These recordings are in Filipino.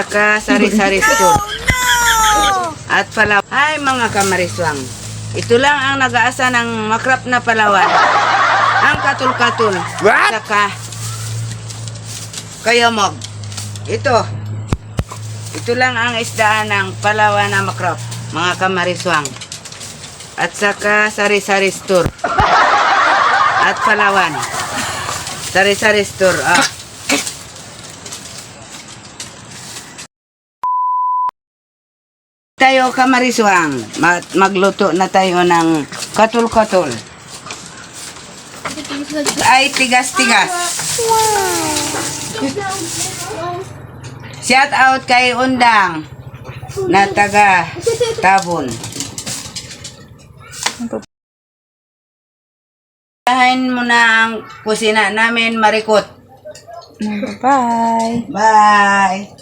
Saka sari-sari store. At pala, ay mga kamariswang, ito lang ang nag-aasa ng makrap na Palawan. Ang katul-katul. What? Saka kayamog. Ito lang ang isdaan ng Palawan na makrap, mga kamariswang. At saka sari-sari store. At Palawan. Sari-sari store. Tayo kamariswang, magluto na tayo ng katul-katul. Ay tigas-tigas. Shout out kay Undang na taga Tabon. Dahin mo na ang kusina namin, Marikot. Bye. Bye!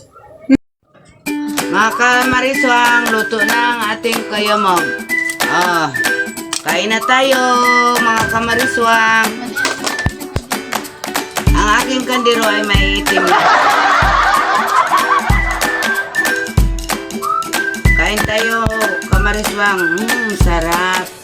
Mga kamariswang, luto na ang ating kayamog. Kain na tayo, mga kamariswang. Ang aking kandiro ay may itim na. Kain tayo, kamariswang. Sarap.